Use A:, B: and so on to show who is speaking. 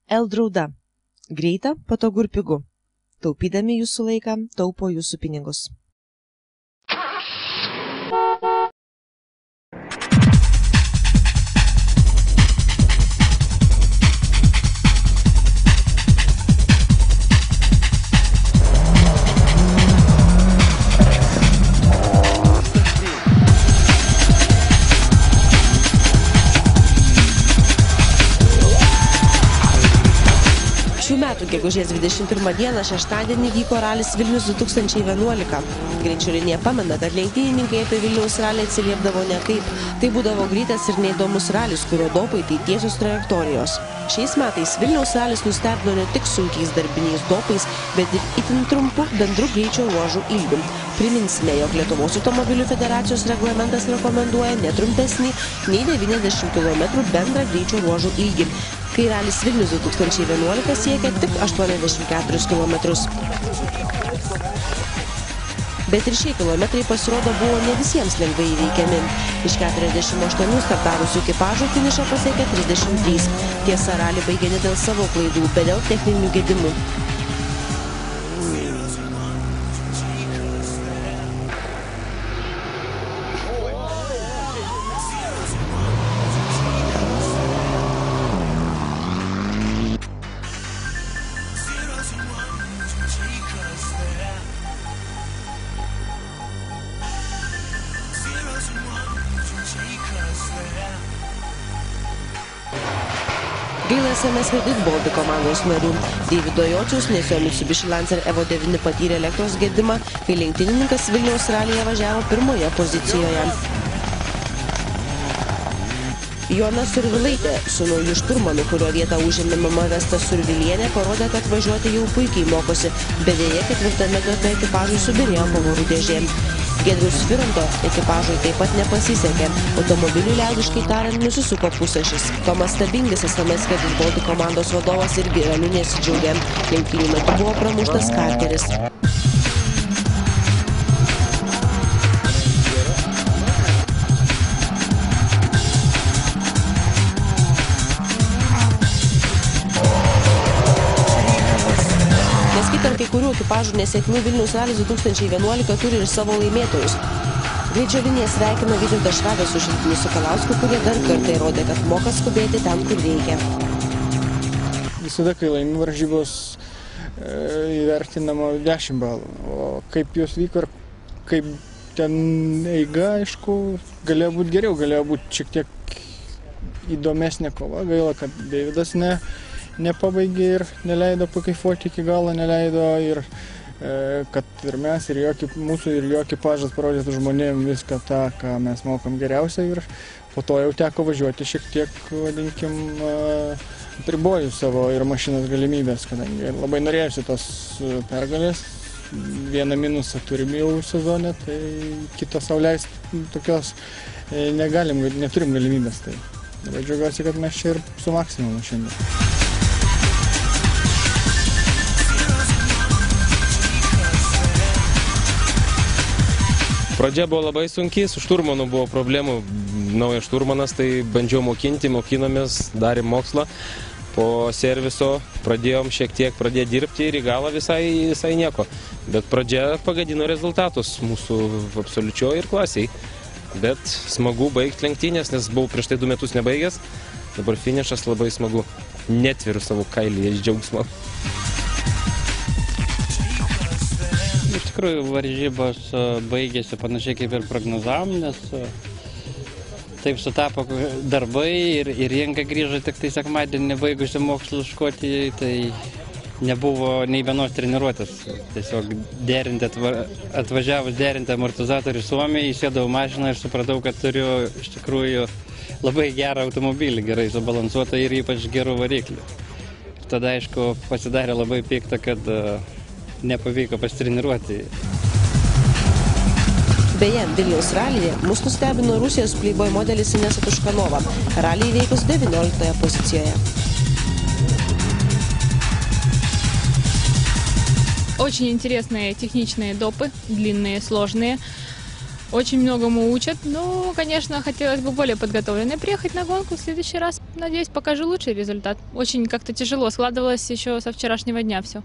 A: L-Drauda. Greita, patogu ir pigu. Taupydami jūsų laiką, taupo jūsų pinigus. Šių metų gegužės 21 dieną šeštadienį vyko ralis Vilnius 2011. Greičio linija pamena, kad lenktynininkai apie Vilniaus ralį atsiliepdavo nekaip. Tai būdavo greitas ir neįdomus ralis, kurio dopai tai tiesios trajektorijos. Šiais metais Vilniaus ralis nustebino ne tik sunkiais darbiniais dopais, bet ir itin trumpu bendru greičio ruožų ilgiu. Priminsime, jog Lietuvos automobilių federacijos reglamentas rekomenduoja netrumpesnį nei 90 km bendrą greičio ruožų ilgį, kai ralis Vilnius 2011 siekia tik 84 km. Bet ir šie kilometrai pasirodo buvo ne visiems lengvai įveikiami. Iš 48 startavusių ekipažų finišą pasiekė 33. Tiesa, ralį baigė ne dėl savo klaidų, bet dėl techninių gedimų. Gaila SMS Credit Baltic komandos narių. Deivido Jociaus, nes jo Mitsubishi Lancer Evo 9 patyrė elektros gedimą, kai lenktynininkas Vilniaus ralyje važiavo pirmoje pozicijoje. Jona Survilaitė su nauju šturmanu, kurio vietą užėmė mama Vesta Survilienė, parodė, kad važiuoti jau puikiai mokosi, bet deja ketvirtame etape ekipažui subyrėjo pavarų dėžė. Giedriaus Firanto ekipažui taip pat nepasisekė. Automobilių liaudiškai tariant nusisuko pusašis. Tomas Stabingis, SMS Credit Baltic komandos vadovas, irgi raliu nesidžiaugė. Lenktynių metu buvo pramuštas karteris. Neskaitant kai kurių ekipažų nesėkmių, Vilniaus ralis 2011 turi ir savo laimėtojus. Greičio linija sveikina Vytautą Švedą su Žilvinu Sakalausku, kurie dar kartą įrodė, kad moka skubėti ten, kur reikia.
B: Visada, kai laimi varžybos, įvertinama 10 balų. O kaip jos vyko ir kaip ten eiga, aišku, galėjo būti geriau, galėjo būti šiek tiek įdomesnė kova. Gaila, kad Deividas nepabaigė ir neleido pakaifuoti iki galo, neleido ir kad ir mes, ir mūsų, ir jo ekipažas parodytų žmonėm viską tą, ką mes mokam geriausia, ir po to jau teko važiuoti šiek tiek, vadinkim, apriboju savo ir mašinos galimybės, kadangi labai norėjusi tos pergalės. Vieną minusą turim jau sezone, tai kito sau leisti tokios neturim galimybės. Tai labai džiaugiuosi, kad mes čia ir su maksimumu šiandien.
C: Pradžia buvo labai sunki, su šturmanu buvo problemų, naujas šturmanas, tai bandžiau mokinomės, darėm mokslą. Po serviso pradėjom šiek tiek dirbti ir į galą visai nieko. Bet pradžia pagadino rezultatus mūsų absoliučioj ir klasiai. Bet smagu baigti lenktynės, nes buvau prieš tai 2 metus nebaigęs. Dabar finišas labai smagu. Netveriu savo kailį iš džiaugsmo.
D: Iš tikrųjų, varžybos baigėsi panašiai kaip ir prognozavom, nes taip sutapo darbai ir Janka grįžo tik tai sekmadienį baigusi mokslus Škotijoje, tai nebuvo nei vienos treniruotės. Tiesiog atvažiavus derinti amortizatorių Suomijoje, įsėdau mašiną ir supratau, kad turiu iš tikrųjų labai gerą automobilį, gerai subalansuotą ir ypač gerų variklių. Tada, aišku, pasidarė labai pikta, kad nepavyko pasitreniruoti.
A: Beje, Vilniaus ralyje mus nustebino Rusijos Playboy modelis Inesa Tuškanova, ralį įveikus 19 позицией.
E: Очень интересные техничные допы, длинные, сложные. Очень многому учат. Ну, конечно, хотелось бы более подготовленной приехать на гонку в следующий раз. Надеюсь, покажу лучший результат. Очень как-то тяжело складывалось еще со вчерашнего дня все.